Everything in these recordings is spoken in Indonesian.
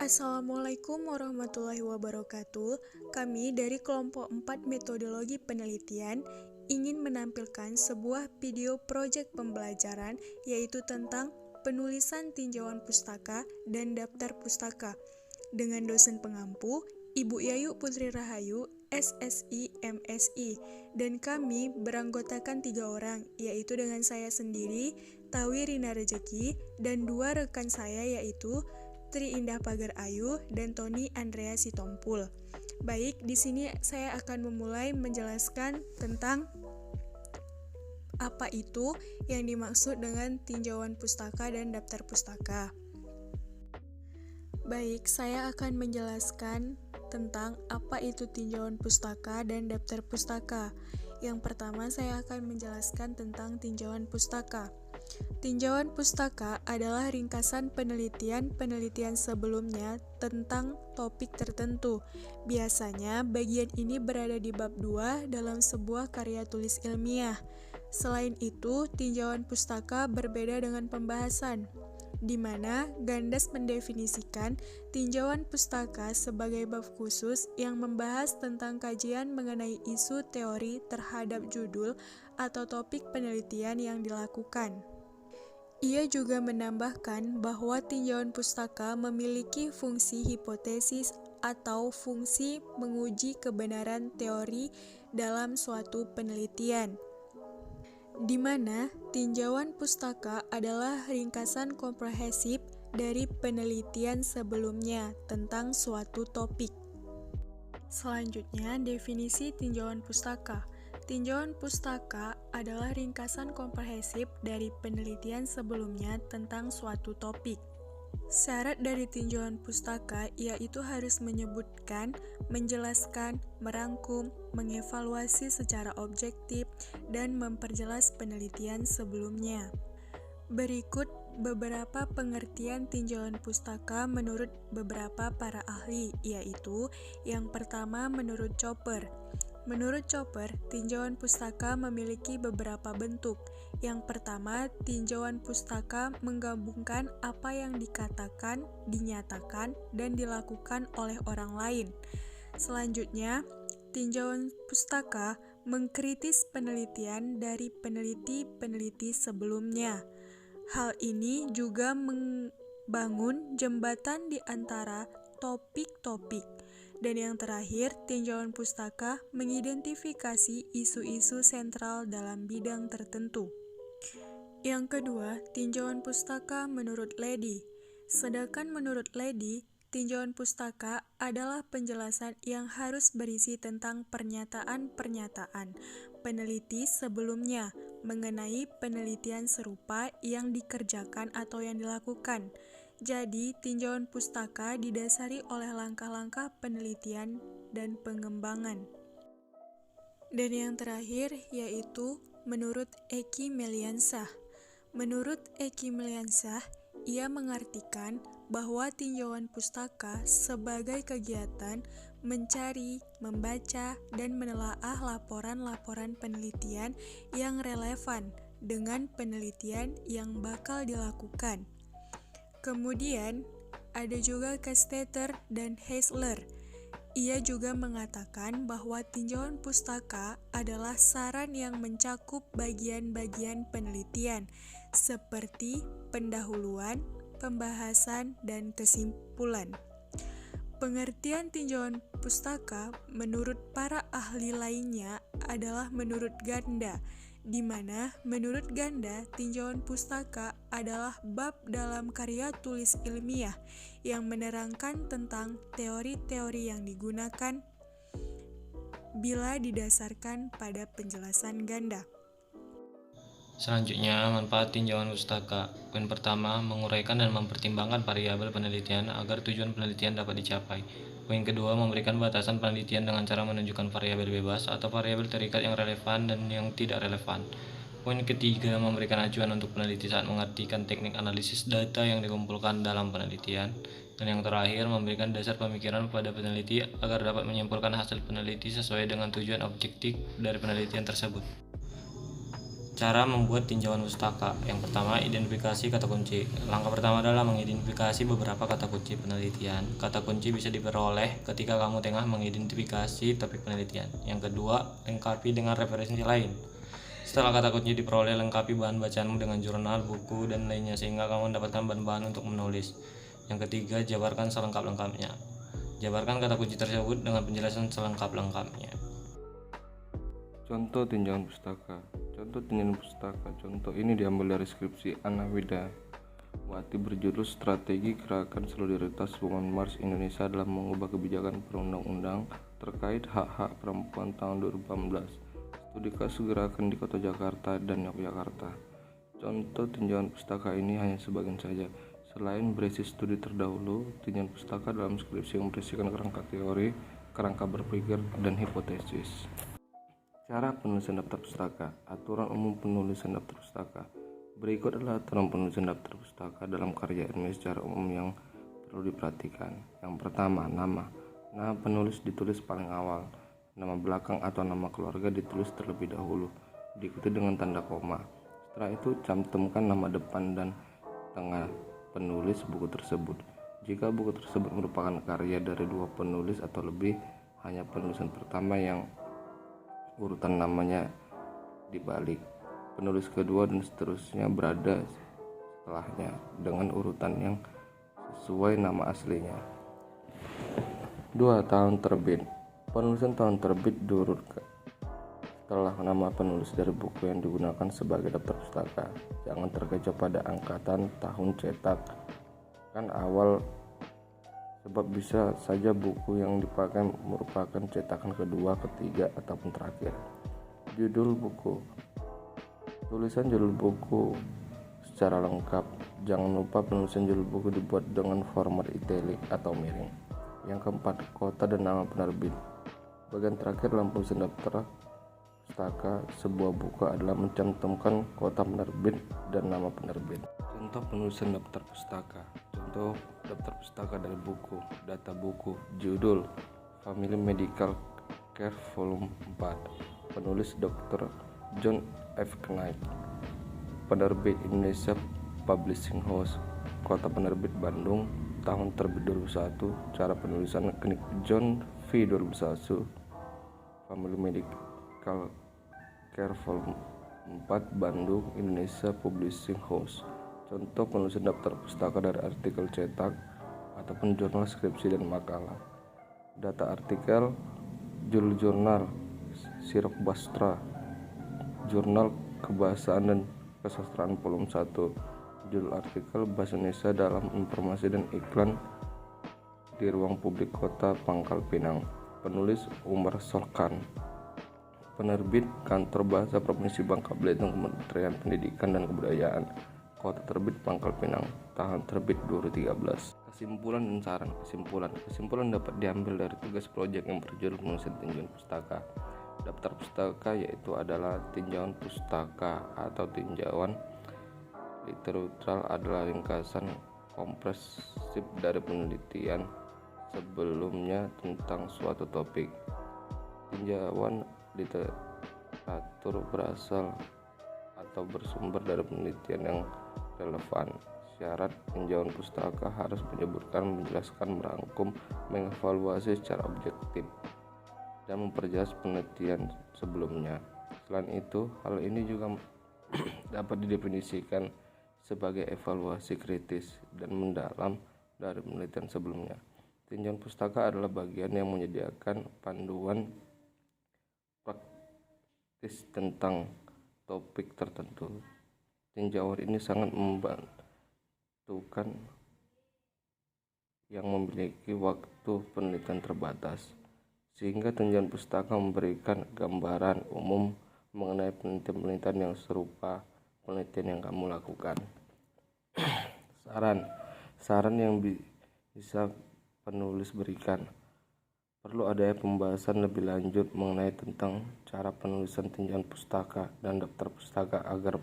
Assalamualaikum warahmatullahi wabarakatuh. Kami dari kelompok 4 metodologi penelitian ingin menampilkan sebuah video proyek pembelajaran yaitu tentang penulisan tinjauan pustaka dan daftar pustaka dengan dosen pengampu Ibu Yayu Putri Rahayu, SSI, MSI, dan kami beranggotakan 3 orang, yaitu dengan saya sendiri, Tawi Rina Rejeki, dan 2 rekan saya yaitu Tri Indah Pagar Ayu dan Tony Andrea Sitompul. Baik, di sini saya akan memulai menjelaskan tentang apa itu yang dimaksud dengan tinjauan pustaka dan daftar pustaka. Baik, saya akan menjelaskan tentang apa itu tinjauan pustaka dan daftar pustaka. Yang pertama, saya akan menjelaskan tentang tinjauan pustaka. Tinjauan pustaka adalah ringkasan penelitian sebelumnya tentang topik tertentu. Biasanya, bagian ini berada di bab 2 dalam sebuah karya tulis ilmiah. Selain itu, tinjauan pustaka berbeda dengan pembahasan, di mana Gandas mendefinisikan tinjauan pustaka sebagai bab khusus yang membahas tentang kajian mengenai isu teori terhadap judul atau topik penelitian yang dilakukan. Ia juga menambahkan bahwa tinjauan pustaka memiliki fungsi hipotesis atau fungsi menguji kebenaran teori dalam suatu penelitian, di mana tinjauan pustaka adalah ringkasan komprehensif dari penelitian sebelumnya tentang suatu topik. Selanjutnya, definisi tinjauan pustaka. Tinjauan pustaka adalah ringkasan komprehensif dari penelitian sebelumnya tentang suatu topik. Syarat dari tinjauan pustaka yaitu harus menyebutkan, menjelaskan, merangkum, mengevaluasi secara objektif, dan memperjelas penelitian sebelumnya. Berikut beberapa pengertian tinjauan pustaka menurut beberapa para ahli, yaitu yang pertama menurut Chopper. Menurut Chopper, tinjauan pustaka memiliki beberapa bentuk. Yang pertama, tinjauan pustaka menggabungkan apa yang dikatakan, dinyatakan, dan dilakukan oleh orang lain. Selanjutnya, tinjauan pustaka mengkritis penelitian dari peneliti-peneliti sebelumnya. Hal ini juga membangun jembatan di antara topik-topik. Dan yang terakhir, tinjauan pustaka mengidentifikasi isu-isu sentral dalam bidang tertentu. Yang kedua, tinjauan pustaka menurut Lady. Sedangkan menurut Lady, tinjauan pustaka adalah penjelasan yang harus berisi tentang pernyataan-pernyataan peneliti sebelumnya mengenai penelitian serupa yang dikerjakan atau yang dilakukan. Jadi, tinjauan pustaka didasari oleh langkah-langkah penelitian dan pengembangan. Dan yang terakhir yaitu menurut Eki Meliansah. Menurut Eki Meliansah, ia mengartikan bahwa tinjauan pustaka sebagai kegiatan mencari, membaca, dan menelaah laporan-laporan penelitian yang relevan dengan penelitian yang bakal dilakukan. Kemudian, ada juga Castetter dan Heisler. Ia juga mengatakan bahwa tinjauan pustaka adalah saran yang mencakup bagian-bagian penelitian, seperti pendahuluan, pembahasan, dan kesimpulan. Pengertian tinjauan pustaka menurut para ahli lainnya adalah menurut Ganda, di mana menurut Ganda tinjauan pustaka adalah bab dalam karya tulis ilmiah yang menerangkan tentang teori-teori yang digunakan bila didasarkan pada penjelasan Ganda. Selanjutnya, manfaat tinjauan pustaka. Poin pertama, menguraikan dan mempertimbangkan variabel penelitian agar tujuan penelitian dapat dicapai. Poin kedua, memberikan batasan penelitian dengan cara menunjukkan variabel bebas atau variabel terikat yang relevan dan yang tidak relevan. Poin ketiga, memberikan acuan untuk peneliti saat mengartikan teknik analisis data yang dikumpulkan dalam penelitian. Dan yang terakhir, memberikan dasar pemikiran pada peneliti agar dapat menyimpulkan hasil peneliti sesuai dengan tujuan objektif dari penelitian tersebut. Cara membuat tinjauan pustaka. Yang pertama, identifikasi kata kunci. Langkah pertama adalah mengidentifikasi beberapa kata kunci penelitian. Kata kunci bisa diperoleh ketika kamu tengah mengidentifikasi topik penelitian. Yang kedua, lengkapi dengan referensi lain. Setelah kata kunci diperoleh, lengkapi bahan bacaanmu dengan jurnal, buku, dan lainnya sehingga kamu mendapatkan bahan-bahan untuk menulis. Yang ketiga, jabarkan selengkap-lengkapnya. Jabarkan kata kunci tersebut dengan penjelasan selengkap-lengkapnya. Contoh tinjauan pustaka. Contoh ini diambil dari skripsi Anna Widawati berjudul Strategi Gerakan Solidaritas Women March Indonesia dalam mengubah kebijakan perundang-undang terkait hak-hak perempuan tahun 2018. Studi kasus gerakan di Kota Jakarta dan Yogyakarta. Contoh tinjauan pustaka ini hanya sebagian saja. Selain berisi studi terdahulu, tinjauan pustaka dalam skripsi yang berisikan kerangka teori, kerangka berpikir, dan hipotesis. Cara penulisan daftar pustaka. Aturan umum penulisan daftar pustaka. Berikut adalah aturan penulisan daftar pustaka dalam karya ilmiah secara umum yang perlu diperhatikan. Yang pertama, nama. Nama penulis ditulis paling awal. Nama belakang atau nama keluarga ditulis terlebih dahulu, diikuti dengan tanda koma. Setelah itu, cantumkan nama depan dan tengah penulis buku tersebut. Jika buku tersebut merupakan karya dari dua penulis atau lebih, hanya penulisan pertama yang urutan namanya dibalik, penulis kedua dan seterusnya berada setelahnya dengan urutan yang sesuai nama aslinya. 2. Tahun terbit. Penulisan tahun terbit diurutkan setelah nama penulis dari buku yang digunakan sebagai daftar pustaka. Jangan terkecoh pada angkatan tahun cetak kan awal, sebab bisa saja buku yang dipakai merupakan cetakan kedua, ketiga, ataupun terakhir. Judul buku. Tulisan judul buku secara lengkap. Jangan lupa penulisan judul buku dibuat dengan format italic atau miring. Yang keempat, kota dan nama penerbit. Bagian terakhir dalam penulisan daftar pustaka sebuah buku adalah mencantumkan kota penerbit dan nama penerbit. Contoh penulisan daftar pustaka. Contoh daftar pustaka dari buku, data buku, judul Family Medical Care Volume 4, penulis Dr. John F. Knight, penerbit Indonesia Publishing House, kota penerbit Bandung, tahun terbit 2001, cara penulisan Klinik John V 2001, Family Medical Care Volume 4, Bandung, Indonesia Publishing House. Contoh penulisan daftar pustaka dari artikel cetak ataupun jurnal, skripsi, dan makalah. Data artikel, judul jurnal Sirok Bastra, jurnal Kebahasaan dan Kesastraan volume 1, judul artikel Bahasa Indonesia dalam Informasi dan Iklan di Ruang Publik Kota Pangkal Pinang, penulis Umar Solkan, penerbit Kantor Bahasa Provinsi Bangka Belitung, Kementerian Pendidikan dan Kebudayaan, kota terbit Pangkal Pinang, tahun terbit 2013. Kesimpulan dan saran. Kesimpulan dapat diambil dari tugas proyek yang berjudul penulisan tinjauan pustaka. Daftar pustaka yaitu adalah tinjauan pustaka atau tinjauan literal adalah ringkasan komprehensif dari penelitian sebelumnya tentang suatu topik. Tinjauan literatur berasal atau bersumber dari penelitian yang relevan. Syarat tinjauan pustaka harus menyebutkan, menjelaskan, merangkum, mengevaluasi secara objektif, dan memperjelas penelitian sebelumnya. Selain itu, hal ini juga dapat didefinisikan sebagai evaluasi kritis dan mendalam dari penelitian sebelumnya. Tinjauan pustaka adalah bagian yang menyediakan panduan praktis tentang topik tertentu. Tinjauan ini sangat membantukan yang memiliki waktu penelitian terbatas, sehingga tinjauan pustaka memberikan gambaran umum mengenai penelitian yang serupa penelitian yang kamu lakukan. Saran yang bisa penulis berikan. Perlu adanya pembahasan lebih lanjut mengenai tentang cara penulisan tinjauan pustaka dan daftar pustaka agar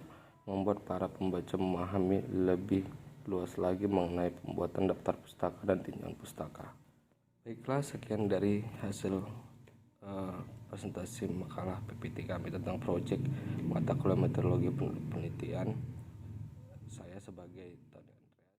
membuat para pembaca memahami lebih luas lagi mengenai pembuatan daftar pustaka dan tinjauan pustaka. Baiklah, sekian dari hasil presentasi makalah PPT kami tentang proyek mata kuliah meteorologi penelitian saya sebagai